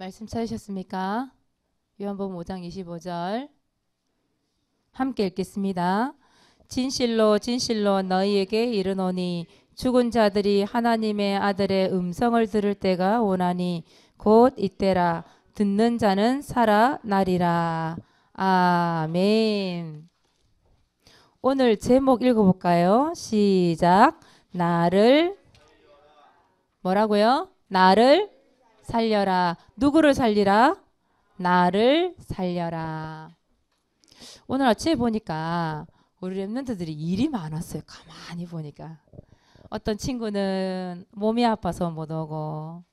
말씀 찾으셨습니까? 요한복음 5장 25절 함께 읽겠습니다. 진실로 진실로 너희에게 이르노니 죽은 자들이 하나님의 아들의 음성을 들을 때가 오나니 곧 이때라. 듣는 자는 살아나리라. 아멘. 오늘 제목 읽어볼까요? 시작. 나를 뭐라고요? 나를 살려라. 누구를 살리라? 나를 살려라. 오늘 아침에 보니까 우리 랩런트들이 일이 많았어요. 가만히 보니까. 어떤 친구는 몸이 아파서 못 오고,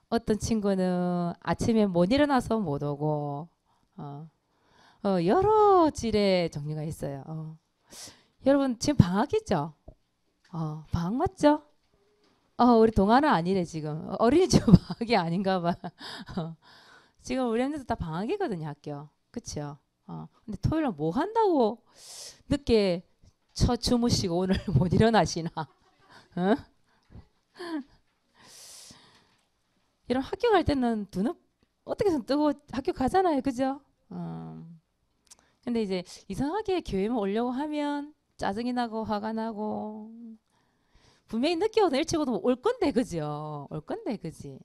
어떤 친구는 아침에 못 일어나서 못 오고, 여러 질의 종류가 있어요. 여러분 지금 방학이죠? 방학 맞죠? 우리 동아는 아니래 지금. 어린이집 방학이 아닌가 봐. 지금 우리 애들도 다 방학이거든요, 학교. 그쵸? 근데 토요일에 뭐 한다고 늦게 주무시고 오늘 못 일어나시나? 어? 이런 학교 갈 때는 눈은 어떻게든 뜨고 학교 가잖아요, 그죠? 근데 이제 이상하게 교회만 오려고 하면 짜증이 나고 화가 나고 분명히 늦게 오든 일찍 오든 올 건데, 그죠? 올 건데, 그지?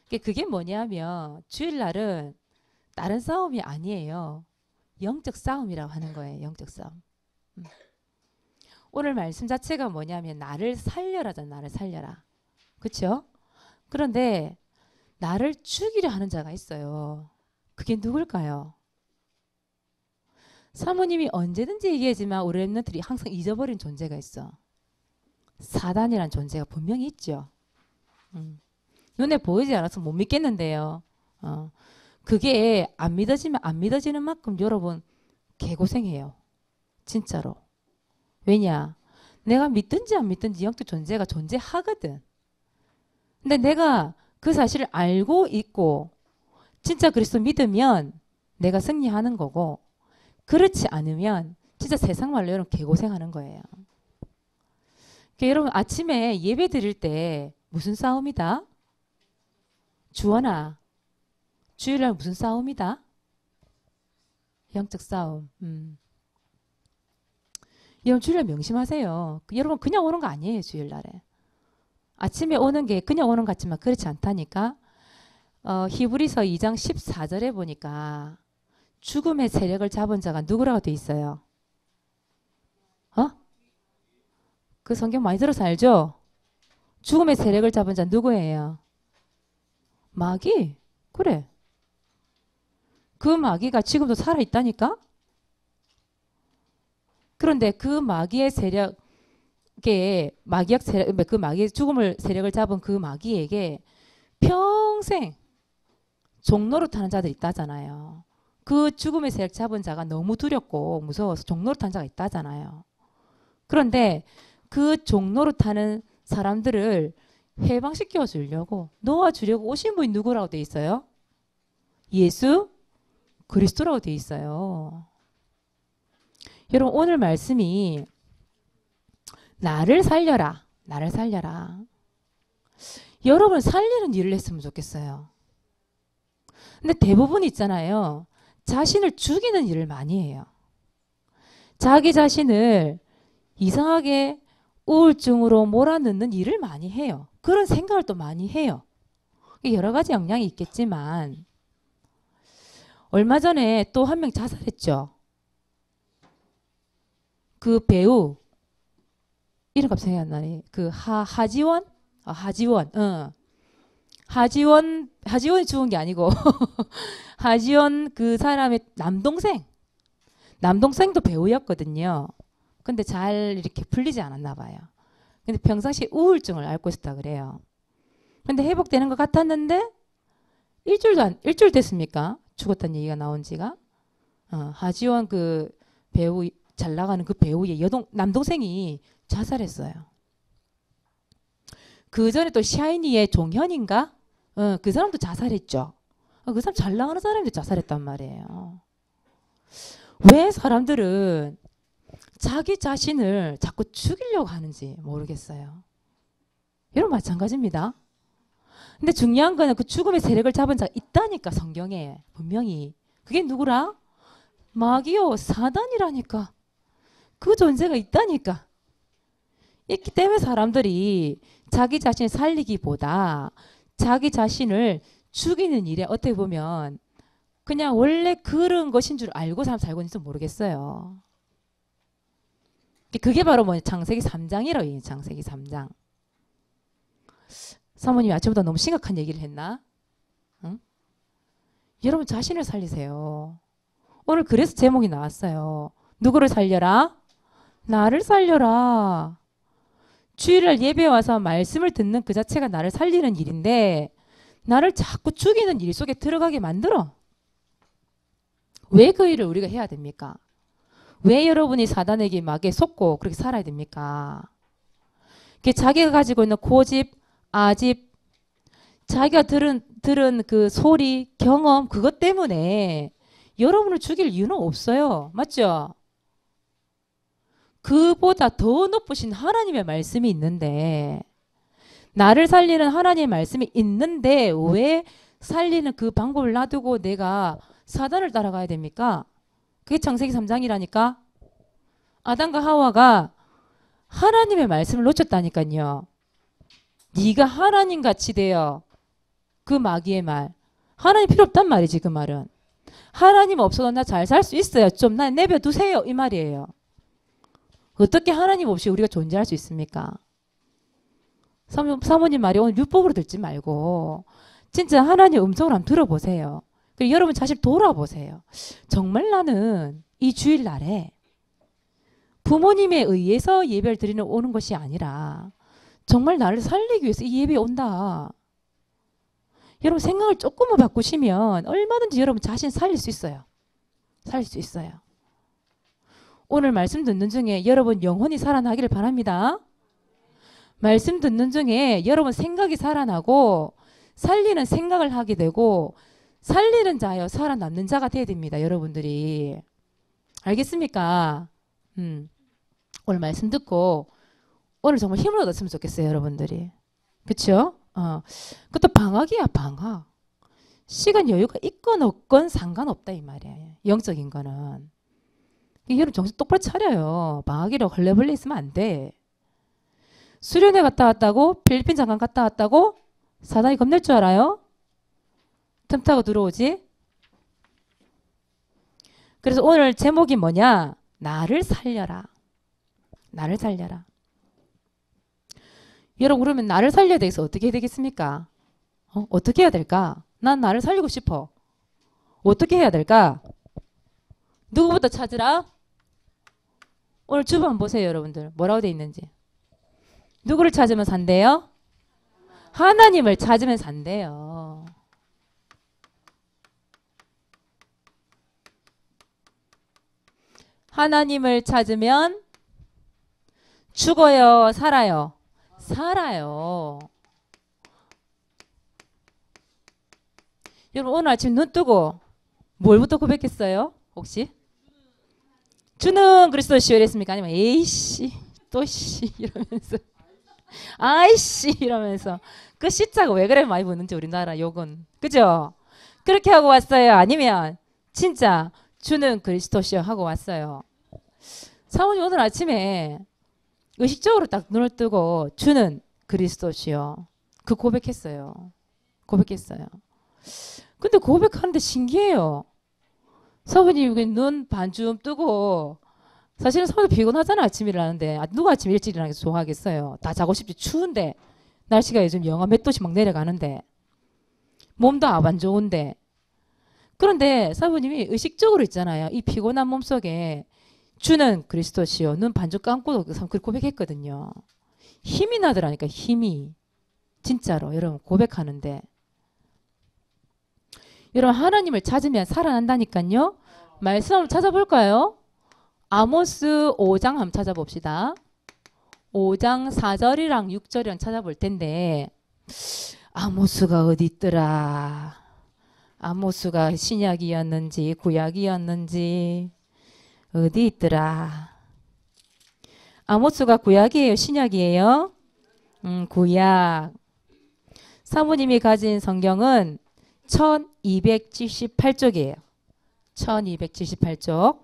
그게 뭐냐면 주일날은 다른 싸움이 아니에요. 영적 싸움이라고 하는 거예요. 영적 싸움. 오늘 말씀 자체가 뭐냐면 나를 살려라잖아. 나를 살려라. 그렇죠? 그런데 나를 죽이려 하는 자가 있어요. 그게 누굴까요? 사모님이 언제든지 얘기하지만 우리 랩런트들이 항상 잊어버린 존재가 있어. 사단이란 존재가 분명히 있죠. 눈에 보이지 않아서 못 믿겠는데요. 그게 안 믿어지면 안 믿어지는 만큼 여러분 개고생해요. 진짜로. 왜냐? 내가 믿든지 안 믿든지 영적 존재가 존재하거든. 근데 내가 그 사실을 알고 있고 진짜 그리스도 믿으면 내가 승리하는 거고, 그렇지 않으면 진짜 세상 말로 여러분 개고생하는 거예요. 그러니까 여러분 아침에 예배 드릴 때 무슨 싸움이다? 주원아, 주일날 무슨 싸움이다? 영적 싸움. 여러분 주일날 명심하세요. 여러분 그냥 오는 거 아니에요. 주일날에 아침에 오는 게 그냥 오는 것 같지만 그렇지 않다니까. 히브리서 2장 14절에 보니까 죽음의 세력을 잡은 자가 누구라고 돼 있어요? 그 성경 많이 들어서 알죠? 죽음의 세력을 잡은 자 누구예요? 마귀. 그래. 그 마귀가 지금도 살아있다니까? 그런데 그 마귀의 세력에, 마귀의 세력, 그 마귀의 죽음을 세력을 잡은 그 마귀에게 평생 종노릇하는 자들 있다잖아요. 그 죽음의 세력 잡은 자가 너무 두렵고 무서워서 종노릇하는 자가 있다잖아요. 그런데 그 종노릇하는 사람들을 해방시켜 주려고 놓아주려고 오신 분이 누구라고 돼 있어요? 예수 그리스도라고 돼 있어요. 여러분 오늘 말씀이 나를 살려라. 나를 살려라. 여러분 살리는 일을 했으면 좋겠어요. 근데 대부분 있잖아요. 자신을 죽이는 일을 많이 해요. 자기 자신을 이상하게 우울증으로 몰아넣는 일을 많이 해요. 그런 생각을 또 많이 해요. 여러 가지 영향이 있겠지만 얼마 전에 또 한 명 자살했죠. 그 배우 이름 갑자기 생각이 안 나네. 그 하지원? 하지원이 죽은 게 아니고 하지원 그 사람의 남동생도 배우였거든요. 근데 잘 이렇게 풀리지 않았나 봐요. 근데 평상시 우울증을 앓고 있었다 그래요. 근데 회복되는 것 같았는데 일주일 됐습니까? 죽었다는 얘기가 나온 지가. 하지원 그 배우, 잘 나가는 그 배우의 남동생이 자살했어요. 그 전에 또 샤이니의 종현인가? 그 사람도 자살했죠. 그 사람 잘 나가는 사람이 자살했단 말이에요. 왜 사람들은 자기 자신을 자꾸 죽이려고 하는지 모르겠어요. 여러분 마찬가지입니다. 근데 중요한 거는 그 죽음의 세력을 잡은 자가 있다니까 성경에 분명히. 그게 누구라? 마귀요 사단이라니까. 그 존재가 있다니까. 있기 때문에 사람들이 자기 자신을 살리기보다 자기 자신을 죽이는 일에 어떻게 보면 그냥 원래 그런 것인 줄 알고 사람 살고 있는지 모르겠어요. 그게 바로 뭐냐 창세기 3장이라고 얘기해요. 창세기 3장. 사모님이 아침부터 너무 심각한 얘기를 했나? 응? 여러분 자신을 살리세요. 오늘 그래서 제목이 나왔어요. 누구를 살려라? 나를 살려라. 주일날 예배에 와서 말씀을 듣는 그 자체가 나를 살리는 일인데 나를 자꾸 죽이는 일 속에 들어가게 만들어. 왜 그 일을 우리가 해야 됩니까? 왜 여러분이 사단에게 막에 속고 그렇게 살아야 됩니까? 자기가 가지고 있는 고집, 아집, 자기가 들은 그 소리, 경험 그것 때문에 여러분을 죽일 이유는 없어요. 맞죠? 그보다 더 높으신 하나님의 말씀이 있는데 나를 살리는 하나님의 말씀이 있는데 왜 살리는 그 방법을 놔두고 내가 사단을 따라가야 됩니까? 그게 창세기 3장이라니까. 아담과 하와가 하나님의 말씀을 놓쳤다니까요. 네가 하나님같이 되어 그 마귀의 말. 하나님 필요 없단 말이지 그 말은. 하나님 없어도 나 잘 살 수 있어요. 좀 나 내버려두세요 이 말이에요. 어떻게 하나님 없이 우리가 존재할 수 있습니까? 사모님 말이 오늘 율법으로 듣지 말고 진짜 하나님 음성을 한번 들어보세요. 그리고 여러분 자신 돌아보세요. 정말 나는 이 주일날에 부모님에 의해서 예배를 드리는 오는 것이 아니라 정말 나를 살리기 위해서 이 예배에 온다. 여러분 생각을 조금만 바꾸시면 얼마든지 여러분 자신 살릴 수 있어요. 살릴 수 있어요. 오늘 말씀 듣는 중에 여러분 영혼이 살아나기를 바랍니다. 말씀 듣는 중에 여러분 생각이 살아나고 살리는 생각을 하게 되고 살리는 자여 살아남는 자가 돼야 됩니다. 여러분들이. 알겠습니까? 오늘 말씀 듣고 오늘 정말 힘을 얻었으면 좋겠어요. 여러분들이. 그쵸? 그것도 방학이야 방학. 시간 여유가 있건 없건 상관없다 이 말이에요. 영적인 거는. 여러분 정신 똑바로 차려요. 방학이라고 헐레벌레 있으면 안 돼. 수련회 갔다 왔다고? 필리핀 잠깐 갔다 왔다고? 사단이 겁낼 줄 알아요? 틈 타고 들어오지? 그래서 오늘 제목이 뭐냐? 나를 살려라. 나를 살려라. 여러분 그러면 나를 살려야 돼서 어떻게 해야 되겠습니까? 어떻게 해야 될까? 난 나를 살리고 싶어. 어떻게 해야 될까? 누구부터 찾으라? 오늘 주변 보세요 여러분들. 뭐라고 돼 있는지. 누구를 찾으면 산대요? 하나님을 찾으면 산대요. 하나님을 찾으면 죽어요? 살아요? 살아요. 여러분 오늘 아침 눈 뜨고 뭘부터 고백했어요? 혹시? 주는 그리스도시요 이랬습니까? 아니면 에이씨 또씨 이러면서 아이씨 이러면서 그 시자가 왜 그래 많이 붙는지 우리나라 욕은. 그죠? 그렇게 하고 왔어요? 아니면 진짜 주는 그리스도시요 하고 왔어요? 사모님 오늘 아침에 의식적으로 딱 눈을 뜨고 주는 그리스도시요 그 고백했어요. 고백했어요. 근데 고백하는데 신기해요. 사모님 눈 반쯤 뜨고 사실은 사모님 피곤하잖아 아침 일어나는데 누가 아침 일찍 일어나서 좋아하겠어요. 다 자고 싶지. 추운데 날씨가 요즘 영하 몇 도씩 막 내려가는데 몸도 안 좋은데 그런데 사모님이 의식적으로 있잖아요. 이 피곤한 몸속에 주는 그리스도시요 눈 반쯤 감고 그렇게 고백했거든요. 힘이 나더라니까. 힘이. 진짜로 여러분 고백하는데 여러분 하나님을 찾으면 살아난다니까요. 말씀 한번 찾아볼까요? 아모스 5장 한번 찾아봅시다. 5장 4절이랑 6절이랑 찾아볼 텐데 아모스가 어디 있더라. 아모스가 신약이었는지 구약이었는지 어디 있더라. 아모스가 구약이에요? 신약이에요? 구약. 사모님이 가진 성경은 1278쪽이에요. 1278쪽.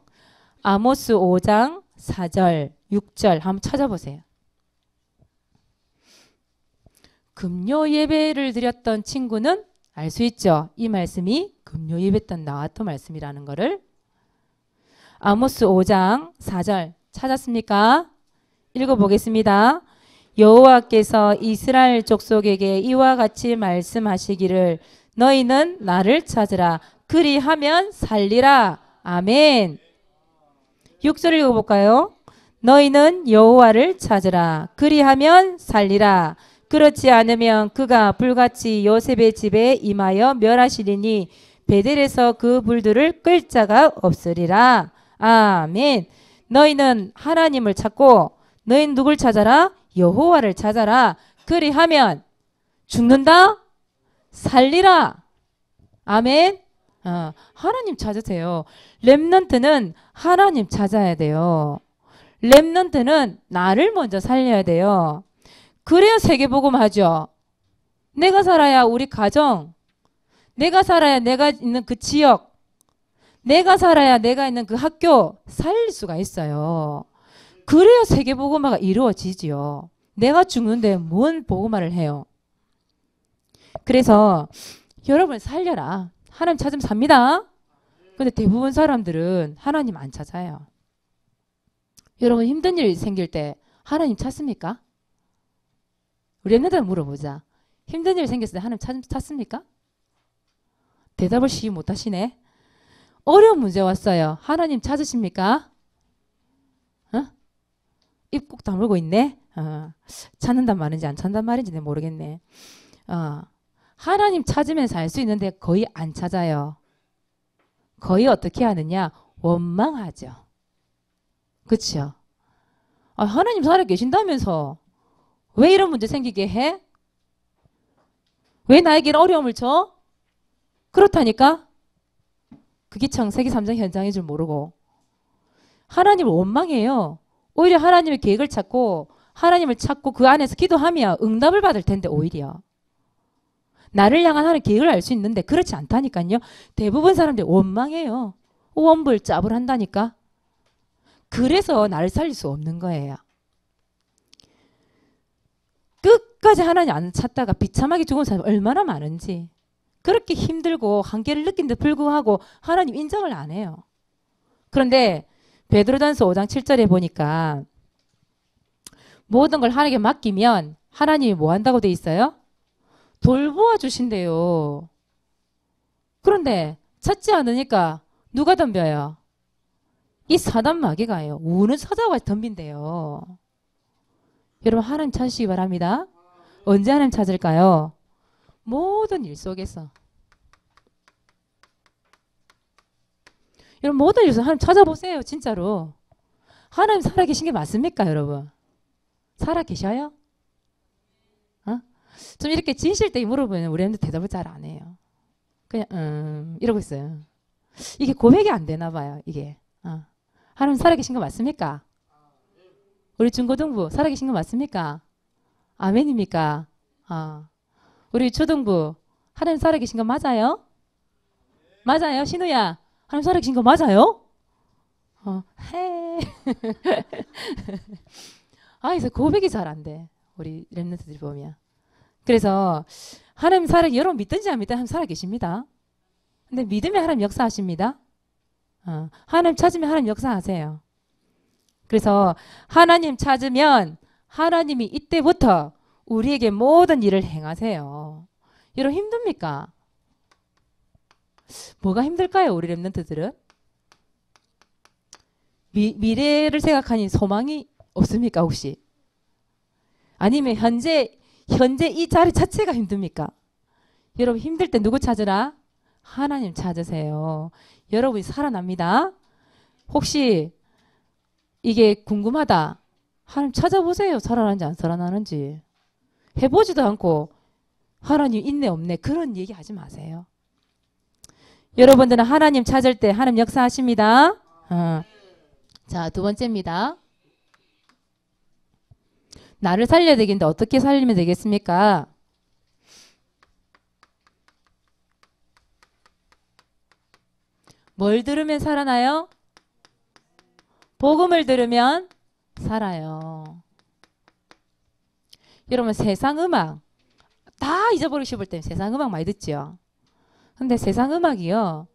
아모스 5장 4절, 6절 한번 찾아보세요. 금요 예배를 드렸던 친구는 알 수 있죠. 이 말씀이 금요 예배 때 나왔던 말씀이라는 거를. 아모스 5장 4절 찾았습니까? 읽어보겠습니다. 여호와께서 이스라엘 족속에게 이와 같이 말씀하시기를 너희는 나를 찾으라. 그리하면 살리라. 아멘. 6절 읽어볼까요? 너희는 여호와를 찾으라. 그리하면 살리라. 그렇지 않으면 그가 불같이 요셉의 집에 임하여 멸하시리니 베델에서 그 불들을 끌 자가 없으리라. 아멘. 너희는 하나님을 찾고 너희는 누굴 찾아라? 여호와를 찾아라. 그리하면 죽는다? 살리라. 아멘. 하나님 찾으세요. 렘넌트는 하나님 찾아야 돼요. 렘넌트는 나를 먼저 살려야 돼요. 그래야 세계복음 하죠. 내가 살아야 우리 가정, 내가 살아야 내가 있는 그 지역, 내가 살아야 내가 있는 그 학교 살릴 수가 있어요. 그래야 세계복음화가 이루어지지요. 내가 죽는데 뭔 복음화를 해요. 그래서 여러분 살려라. 하나님 찾으면 삽니다. 근데 대부분 사람들은 하나님 안 찾아요. 여러분 힘든 일이 생길 때 하나님 찾습니까? 우리 엠네들 물어보자. 힘든 일 생겼을 때 하나님 찾습니까? 대답을 시기 못하시네. 어려운 문제 왔어요. 하나님 찾으십니까? 입 꼭 다물고 있네. 찾는단 말인지 안 찾는단 말인지 모르겠네. 하나님 찾으면 살 수 있는데 거의 안 찾아요. 거의 어떻게 하느냐? 원망하죠. 그렇죠? 하나님 살아 계신다면서 왜 이런 문제 생기게 해? 왜 나에게는 어려움을 줘? 그렇다니까? 그게 창세기 3장 현장인 줄 모르고 하나님을 원망해요. 오히려 하나님의 계획을 찾고 하나님을 찾고 그 안에서 기도하면 응답을 받을 텐데 오히려 나를 향한 하나님의 계획을 알 수 있는데 그렇지 않다니까요. 대부분 사람들이 원망해요. 원불자불 한다니까. 그래서 나를 살릴 수 없는 거예요. 끝까지 하나님 안 찾다가 비참하게 죽은 사람이 얼마나 많은지. 그렇게 힘들고 한계를 느낀 데 불구하고 하나님 인정을 안 해요. 그런데 베드로전서 5장 7절에 보니까 모든 걸 하나님께 맡기면 하나님이 뭐 한다고 돼 있어요? 돌보아 주신대요. 그런데 찾지 않으니까 누가 덤벼요? 이 사단 마귀가요. 우는 사자가 덤빈대요. 여러분 하나님 찾으시기 바랍니다. 언제 하나님 찾을까요? 모든 일 속에서. 여러분 모든 일 속에서 하나님 찾아보세요. 진짜로. 하나님 살아계신 게 맞습니까 여러분? 살아계셔요? 좀 이렇게 진실되게 물어보면 우리 애들 대답을 잘 안 해요. 그냥 이러고 있어요. 이게 고백이 안 되나 봐요. 이게. 하나님 살아계신 거 맞습니까? 우리 중고등부 살아계신 거 맞습니까? 아멘입니까? 우리 초등부 하나님 살아계신 거 맞아요? 맞아요? 신우야 하나님 살아계신 거 맞아요? 해. 그래서 고백이 잘 안 돼. 우리 렘넌트들이 보면. 그래서 하나님 여러분 믿든지 안 믿든지 하나님 살아계십니다. 근데 믿으면 하나님 역사하십니다. 하나님 찾으면 하나님 역사하세요. 그래서 하나님 찾으면 하나님이 이때부터 우리에게 모든 일을 행하세요. 여러분 힘듭니까? 뭐가 힘들까요? 우리 렘넌트들은? 미래를 생각하니 소망이 없습니까 혹시? 아니면 현재 이 자리 자체가 힘듭니까? 여러분 힘들 때 누구 찾으라? 하나님 찾으세요. 여러분이 살아납니다. 혹시 이게 궁금하다. 하나님 찾아보세요. 살아나는지 안 살아나는지. 해보지도 않고 하나님 있네 없네 그런 얘기 하지 마세요. 여러분들은 하나님 찾을 때 하나님 역사하십니다. 자, 두 번째입니다. 나를 살려야 되겠는데 어떻게 살리면 되겠습니까? 뭘 들으면 살아나요? 복음을 들으면 살아요. 여러분 세상 음악 다 잊어버리고 싶을 때 세상 음악 많이 듣죠. 근데 세상 음악이요.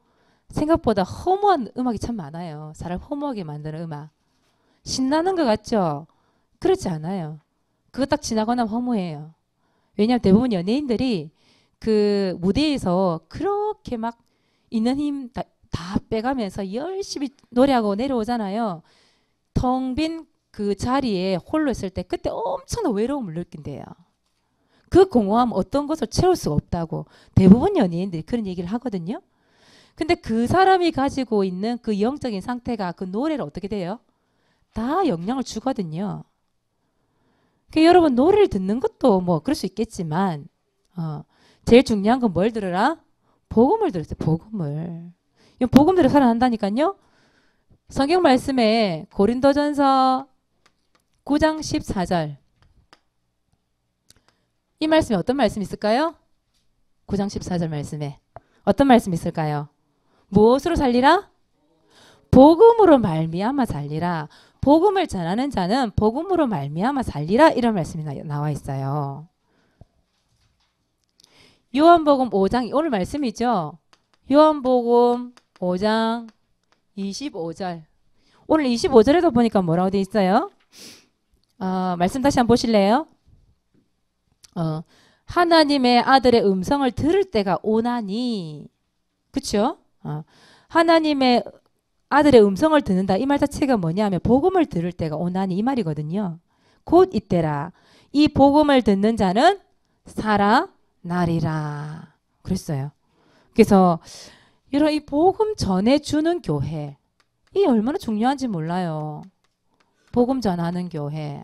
생각보다 허무한 음악이 참 많아요. 사람 허무하게 만드는 음악. 신나는 것 같죠? 그렇지 않아요. 그거 딱 지나고 나면 허무해요. 왜냐하면 대부분 연예인들이 그 무대에서 그렇게 막 있는 힘 다 빼가면서 열심히 노래하고 내려오잖아요. 텅 빈 그 자리에 홀로 있을 때 그때 엄청난 외로움을 느낀대요. 그 공허함 어떤 것을 채울 수가 없다고 대부분 연예인들이 그런 얘기를 하거든요. 근데 그 사람이 가지고 있는 그 영적인 상태가 그 노래를 어떻게 돼요? 다 영향을 주거든요. 그러니까 여러분 노래를 듣는 것도 뭐 그럴 수 있겠지만 제일 중요한 건 뭘 들으라? 복음을 들으세요. 복음을. 이 복음 들어 살아난다니까요. 성경 말씀에 고린도전서 9장 14절 이 말씀에 어떤 말씀이 있을까요? 9장 14절 말씀에 어떤 말씀이 있을까요? 무엇으로 살리라? 복음으로 말미암아 살리라. 복음을 전하는 자는 복음으로 말미암아 살리라 이런 말씀이 나와 있어요. 요한복음 5장 오늘 말씀이죠. 요한복음 5장 25절 오늘 25절에도 보니까 뭐라고 돼 있어요? 말씀 다시 한번 보실래요? 하나님의 아들의 음성을 들을 때가 오나니 그쵸? 하나님의 아들의 음성을 듣는다 이 말 자체가 뭐냐면 복음을 들을 때가 오나니 이 말이거든요. 곧 이때라 이 복음을 듣는 자는 살아나리라 그랬어요. 그래서 이런 이 복음 전해주는 교회 이 얼마나 중요한지 몰라요. 복음 전하는 교회.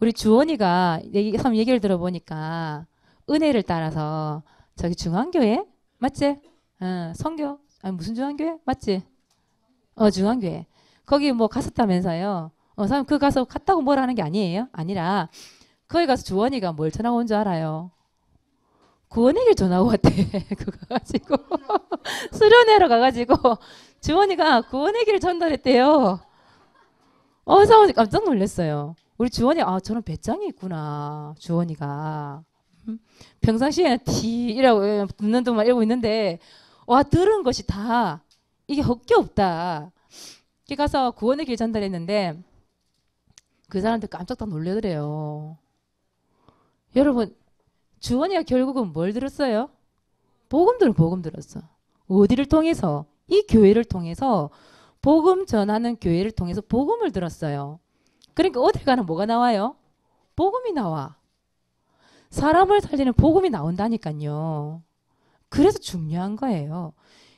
우리 주원이가 얘기를 들어보니까 은혜를 따라서 저기 중앙교회 맞지? 성교 아니 무슨 중앙교회 맞지? 중앙교회 거기 뭐 갔었다면서요. 사람 그 가서 갔다고 뭘 하는 게 아니에요. 아니라 거기 가서 주원이가 뭘 전하고 온 줄 알아요? 구원의 길 전하고 왔대. 그거 가지고 수련회로 가가지고 주원이가 구원의 길을 전달했대요. 사원이 깜짝 놀랐어요. 우리 주원이 저런 배짱이 있구나. 주원이가 평상시에는 이라고 듣는 동안 이러고 있는데 와 들은 것이 다 이게 헛게 없다. 이렇게 가서 구원의 길 전달했는데 그 사람들 깜짝 다 놀래더래요. 여러분 주원이가 결국은 뭘 들었어요? 복음 들었어. 어디를 통해서? 이 교회를 통해서 복음 전하는 교회를 통해서 복음을 들었어요. 그러니까 어딜 가나 뭐가 나와요? 복음이 나와. 사람을 살리는 복음이 나온다니까요. 그래서 중요한 거예요.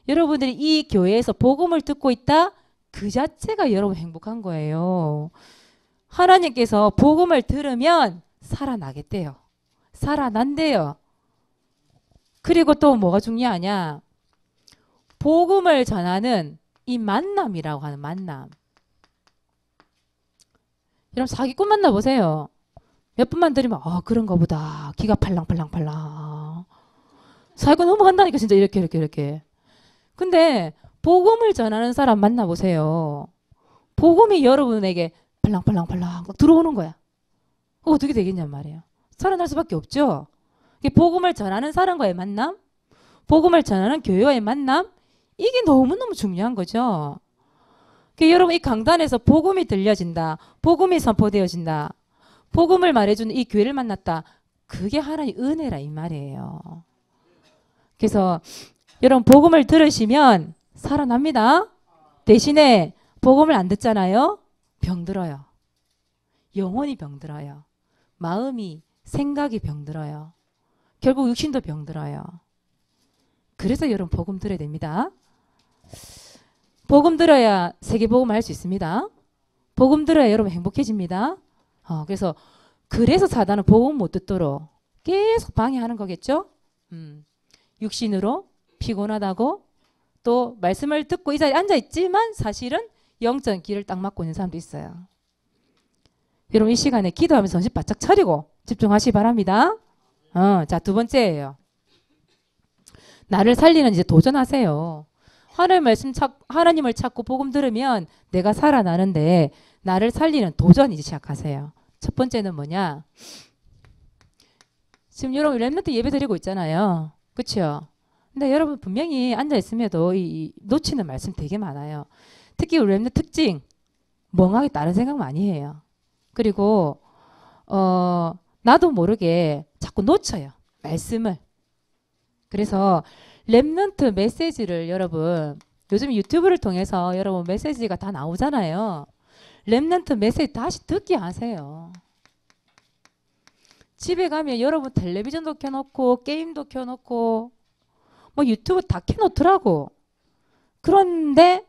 여러분들이 이 교회에서 복음을 듣고 있다? 그 자체가 여러분 행복한 거예요. 하나님께서 복음을 들으면 살아나겠대요. 살아난대요. 그리고 또 뭐가 중요하냐? 복음을 전하는 이 만남이라고 하는 만남. 여러분 사기꾼 만나보세요. 몇 분만 들으면 그런가 보다. 기가 팔랑팔랑팔랑. 사기꾼 넘어간다니까 진짜 이렇게. 근데 복음을 전하는 사람 만나보세요. 복음이 여러분에게 팔랑팔랑팔랑 들어오는 거야. 어떻게 되겠냔 말이에요. 살아날 수밖에 없죠. 복음을 전하는 사람과의 만남, 복음을 전하는 교회와의 만남, 이게 너무너무 중요한 거죠. 여러분 이 강단에서 복음이 들려진다. 복음이 선포되어진다. 복음을 말해주는 이 교회를 만났다. 그게 하나님의 은혜라 이 말이에요. 그래서 여러분 복음을 들으시면 살아납니다. 대신에 복음을 안 듣잖아요. 병들어요. 영혼이 병들어요. 마음이 생각이 병들어요. 결국 육신도 병들어요. 그래서 여러분 복음 들어야 됩니다. 복음 들어야 세계복음을 할 수 있습니다. 복음 들어야 여러분 행복해집니다. 그래서 사단은 복음 못 듣도록 계속 방해하는 거겠죠. 육신으로 피곤하다고 또 말씀을 듣고 이 자리에 앉아있지만 사실은 영적 길을 딱 막고 있는 사람도 있어요. 여러분 이 시간에 기도하면서 정신 바짝 차리고 집중하시기 바랍니다. 자, 두 번째예요. 나를 살리는 이제 도전하세요. 하나님을 찾고 복음 들으면 내가 살아나는데 나를 살리는 도전 이제 시작하세요. 첫 번째는 뭐냐? 지금 여러분 렘넌트 예배 드리고 있잖아요. 그렇죠? 근데 여러분 분명히 앉아 있음에도 이 놓치는 말씀 되게 많아요. 특히 우리 렘넌트 특징 멍하게 다른 생각 많이 해요. 그리고 나도 모르게 자꾸 놓쳐요. 말씀을. 그래서 렘넌트 메시지를 여러분 요즘 유튜브를 통해서 여러분 메시지가 다 나오잖아요. 렘넌트 메시지 다시 듣게 하세요. 집에 가면 여러분 텔레비전도 켜놓고 게임도 켜놓고 뭐 유튜브 다 켜놓더라고. 그런데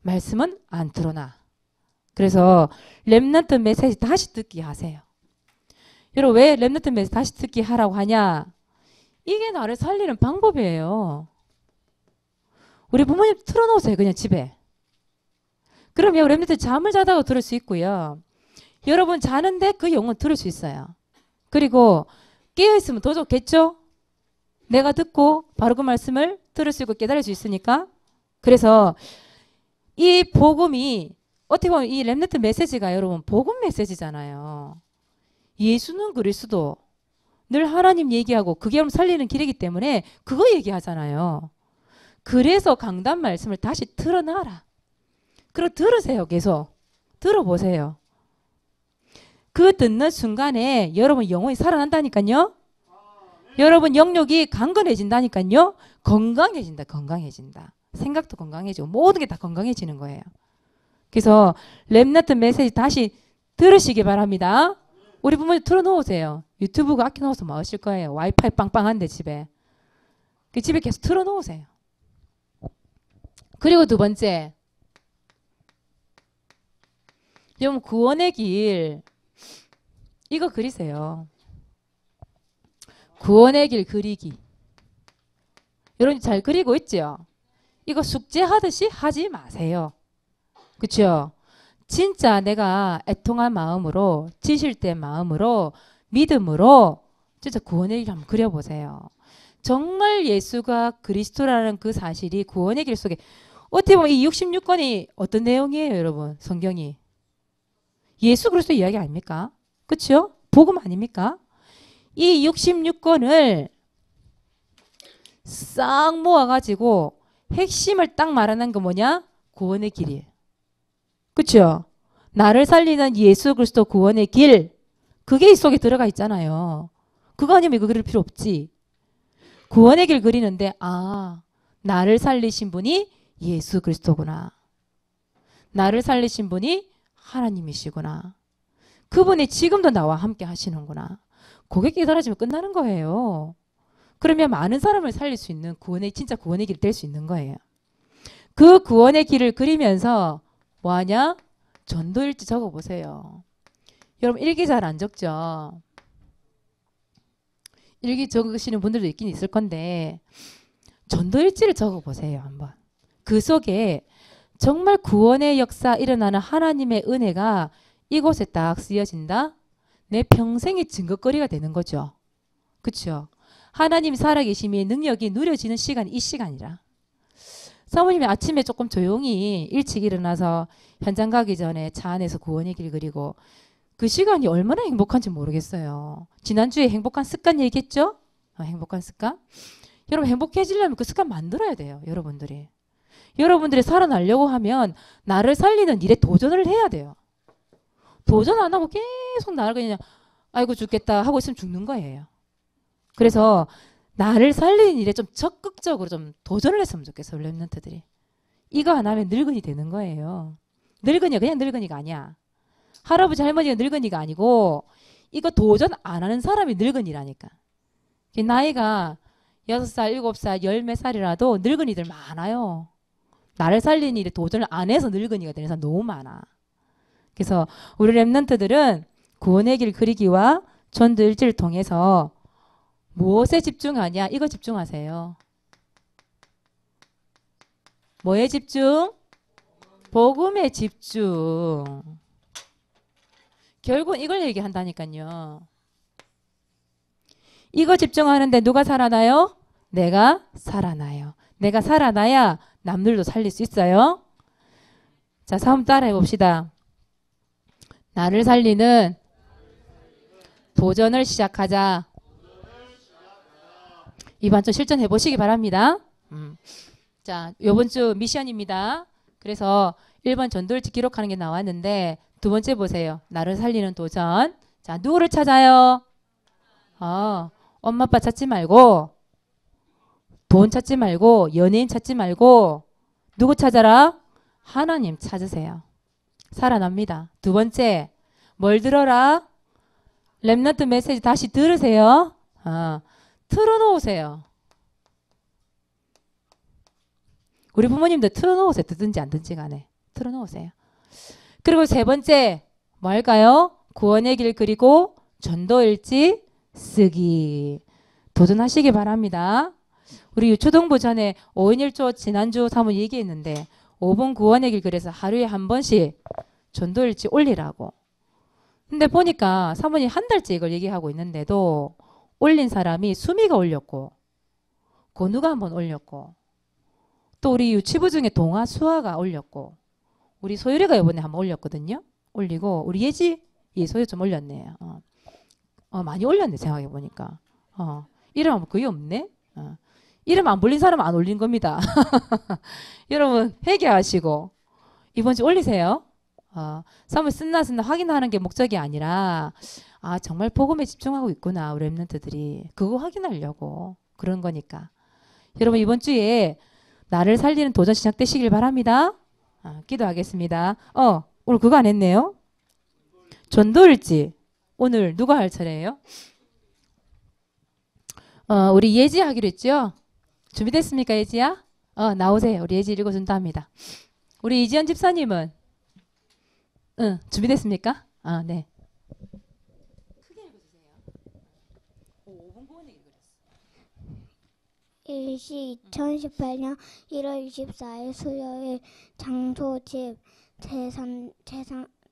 말씀은 안 틀어놔. 그래서 렘넌트 메시지 다시 듣게 하세요. 여러분 왜 렘넌트 메시지 다시 듣게 하라고 하냐? 이게 나를 살리는 방법이에요. 우리 부모님 틀어놓으세요. 그냥 집에. 그러면 렘넌트 잠을 자다가 들을 수 있고요. 여러분 자는데 그 영혼 들을 수 있어요. 그리고 깨어있으면 더 좋겠죠? 내가 듣고 바로 그 말씀을 들을 수 있고 깨달을 수 있으니까. 그래서 이 복음이 어떻게 보면 이 렘넌트 메시지가 여러분 복음 메시지잖아요. 예수는 그리스도 늘 하나님 얘기하고 그게 여러분 살리는 길이기 때문에 그거 얘기하잖아요. 그래서 강단 말씀을 다시 틀어놔라. 그리고 들으세요. 계속 들어보세요. 그 듣는 순간에 여러분 영혼이 살아난다니까요. 여러분 영역이 강건해진다니까요. 건강해진다. 건강해진다. 생각도 건강해지고 모든 게 다 건강해지는 거예요. 그래서 렘넌트 메시지 다시 들으시기 바랍니다. 우리 부모님 틀어놓으세요. 유튜브가 아껴놓아서 뭐 하실 거예요. 와이파이 빵빵한데 집에. 그 집에 계속 틀어놓으세요. 그리고 두 번째. 여러분 구원의 길 이거 그리세요. 구원의 길 그리기. 여러분 잘 그리고 있죠? 이거 숙제하듯이 하지 마세요. 그렇죠? 진짜 내가 애통한 마음으로 지실된 마음으로 믿음으로 진짜 구원의 길 한번 그려보세요. 정말 예수가 그리스도라는 그 사실이 구원의 길 속에 어떻게 보면 이 66권이 어떤 내용이에요 여러분? 성경이. 예수 그리스도 이야기 아닙니까? 그렇죠? 복음 아닙니까? 이 66권을 싹 모아가지고 핵심을 딱 말하는 거 뭐냐? 구원의 길이에요. 그렇죠? 나를 살리는 예수 그리스도 구원의 길 그게 이 속에 들어가 있잖아요. 그거 아니면 이거 그릴 필요 없지. 구원의 길 그리는데 아 나를 살리신 분이 예수 그리스도구나. 나를 살리신 분이 하나님이시구나. 그분이 지금도 나와 함께 하시는구나. 그게 깨달아지면 끝나는 거예요. 그러면 많은 사람을 살릴 수 있는 진짜 구원의 길이 될 수 있는 거예요. 그 구원의 길을 그리면서 뭐하냐? 전도일지 적어보세요. 여러분 일기 잘 안 적죠? 일기 적으시는 분들도 있긴 있을 건데 전도일지를 적어보세요. 한번. 그 속에 정말 구원의 역사 일어나는 하나님의 은혜가 이곳에 딱 쓰여진다? 내 평생의 증거거리가 되는 거죠. 그렇죠? 하나님 살아계심이 능력이 누려지는 시간이 이 시간이라. 사모님이 아침에 조금 조용히 일찍 일어나서 현장 가기 전에 차 안에서 구원의 길 그리고 그 시간이 얼마나 행복한지 모르겠어요. 지난주에 행복한 습관 얘기했죠? 행복한 습관? 여러분 행복해지려면 그 습관 만들어야 돼요. 여러분들이. 여러분들이 살아나려고 하면 나를 살리는 일에 도전을 해야 돼요. 도전 안 하고 계속 나를 그냥 아이고 죽겠다 하고 있으면 죽는 거예요. 그래서 나를 살리는 일에 좀 적극적으로 좀 도전을 했으면 좋겠어요. 렘넌트들이. 이거 안 하면 늙은이 되는 거예요. 늙은이가 그냥 늙은이가 아니야. 할아버지 할머니가 늙은이가 아니고 이거 도전 안 하는 사람이 늙은이라니까. 나이가 6살, 7살, 10몇 살이라도 늙은이들 많아요. 나를 살리는 일에 도전을 안 해서 늙은이가 되는 사람 너무 많아. 그래서 우리 렘넌트들은 구원의 길 그리기와 전도일지를 통해서 무엇에 집중하냐? 이거 집중하세요. 뭐에 집중? 복음에 집중. 결국은 이걸 얘기한다니까요. 이거 집중하는데 누가 살아나요? 내가 살아나요. 내가 살아나야 남들도 살릴 수 있어요. 자, 사음 따라해 봅시다. 나를 살리는 도전을 시작하자. 이번 주 실천해 보시기 바랍니다. 자, 요번 주 미션입니다. 그래서 1번 전도일지 기록하는 게 나왔는데 두 번째 보세요. 나를 살리는 도전. 자, 누구를 찾아요? 엄마 아빠 찾지 말고, 돈 찾지 말고, 연예인 찾지 말고, 누구 찾아라? 하나님 찾으세요. 살아납니다. 두 번째, 뭘 들어라? 렘넌트 메시지 다시 들으세요. 틀어놓으세요. 우리 부모님들 틀어놓으세요. 듣든지 안 듣든지 간에. 틀어놓으세요. 그리고 세 번째, 뭐 할까요? 구원의 길 그리고 전도일지 쓰기. 도전하시기 바랍니다. 우리 유초동부 전에 5인 1조 지난주 사문 얘기했는데 5번 구원의 길 그래서 하루에 한 번씩 전도일지 올리라고. 근데 보니까 사모님 한 달째 이걸 얘기하고 있는데도 올린 사람이 수미가 올렸고 건우가 한번 올렸고 또 우리 유치부 중에 동아 수아가 올렸고 우리 소율이가 이번에 한번 올렸거든요. 올리고 우리 예지 소율 좀 올렸네요. 많이 올렸네 생각해보니까. 이름 거의 없네. 이름 안 불린 사람은 안 올린 겁니다. 여러분 회개하시고 이번 주 올리세요. 사물 쓴나 확인하는 게 목적이 아니라 정말 복음에 집중하고 있구나 우리 랩런트들이 그거 확인하려고 그런 거니까. 여러분 이번 주에 나를 살리는 도전 시작되시길 바랍니다. 기도하겠습니다. 오늘 그거 안 했네요. 전도일지 오늘 누가 할 차례예요? 우리 예지 하기로 했죠? 준비됐습니까 예지야? 나오세요. 우리 예지 읽어준다 합니다. 우리 이지연 집사님은 준비됐습니까? 네. 크게 읽어주세요. 5분 구원의 길 그랬어. 일시 2018년 1월 24일 수요일 장소 집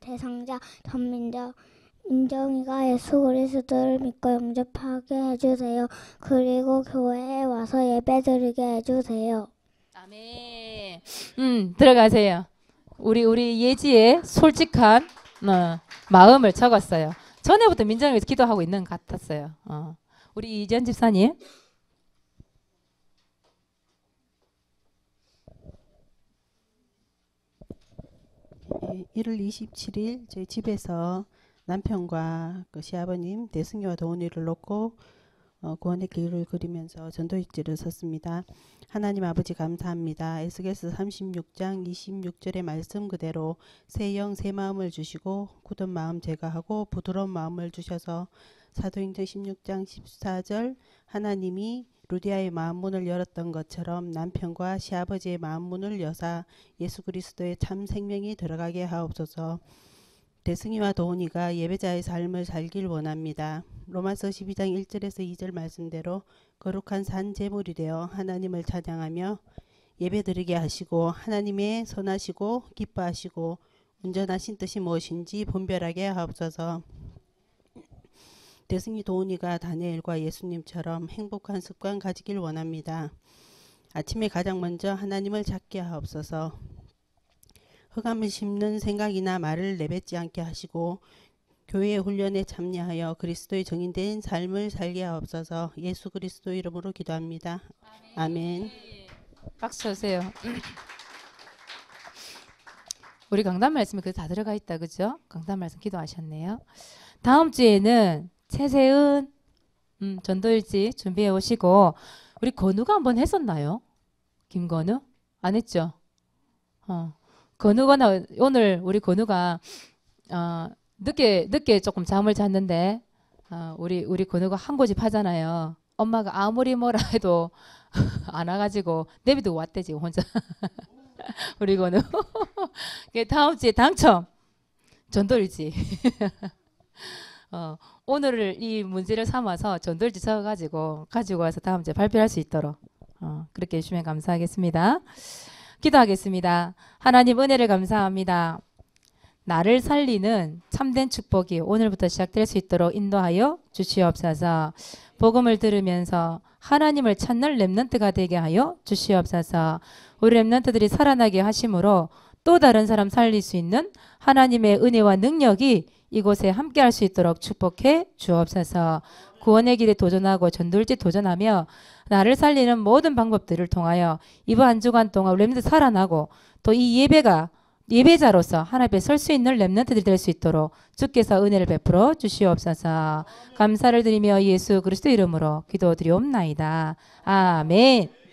대상자 전민정 민정이가 예수 그리스도를 믿고 영접하게 해주세요. 그리고 교회에 와서 예배드리게 해주세요. 아멘. 들어가세요. 우리 예지의 솔직한 마음을 적었어요. 전에부터 민정을 위해서 기도하고 있는 것 같았어요. 우리 이지연 집사님. 1월 27일 저희 집에서 남편과 그 시아버님 대승이와 도훈이를 놓고 구원의 길을 그리면서 전도일지를 썼습니다. 하나님 아버지 감사합니다. 에스겔서 36장 26절의 말씀 그대로 새 영 새 마음을 주시고 굳은 마음 제거하고 부드러운 마음을 주셔서 사도행전 16장 14절 하나님이 루디아의 마음문을 열었던 것처럼 남편과 시아버지의 마음문을 여사 예수 그리스도의 참 생명이 들어가게 하옵소서. 대승이와 도훈이가 예배자의 삶을 살길 원합니다. 로마서 12장 1절에서 2절 말씀대로 거룩한 산 제물이 되어 하나님을 찬양하며 예배드리게 하시고 하나님의 선하시고 기뻐하시고 온전하신 뜻이 무엇인지 분별하게 하옵소서. 대승이 도훈이가 다니엘과 예수님처럼 행복한 습관 가지길 원합니다. 아침에 가장 먼저 하나님을 찾게 하옵소서. 흑암을 심는 생각이나 말을 내뱉지 않게 하시고 교회의 훈련에 참여하여 그리스도의 정인된 삶을 살게 하옵소서. 예수 그리스도 이름으로 기도합니다. 아멘. 박수 주세요. 우리 강단 말씀에 그 다 들어가 있다 그죠? 강단 말씀 기도하셨네요. 다음 주에는 최세은 전도일지 준비해 오시고 우리 건우가 한번 했었나요? 김건우? 안 했죠? 건우가 오늘 우리 건우가 늦게 조금 잠을 잤는데 우리 건우가 한 고집 하잖아요. 엄마가 아무리 뭐라 해도 안 와가지고 내비두고 왔대 지금 혼자. 우리 건우 다음 주에 당첨 전도일지. 오늘을 이 문제를 삼아서 전도일지 적어가지고 가지고 와서 다음 주에 발표할 수 있도록 그렇게 해주시면 감사하겠습니다. 기도하겠습니다. 하나님 은혜를 감사합니다. 나를 살리는 참된 축복이 오늘부터 시작될 수 있도록 인도하여 주시옵소서. 복음을 들으면서 하나님을 찾는 렘넌트가 되게 하여 주시옵소서. 우리 렘넌트들이 살아나게 하심으로 또 다른 사람 살릴 수 있는 하나님의 은혜와 능력이 이곳에 함께할 수 있도록 축복해 주옵소서. 구원의 길에 도전하고 전도일지 도전하며 나를 살리는 모든 방법들을 통하여 이번 한 주간 동안 우리 렘넌트 살아나고 또 이 예배가 예배자로서 하나님 앞에 설 수 있는 렘넌트들이 될 수 있도록 주께서 은혜를 베풀어 주시옵소서. 감사를 드리며 예수 그리스도 이름으로 기도드리옵나이다. 아멘.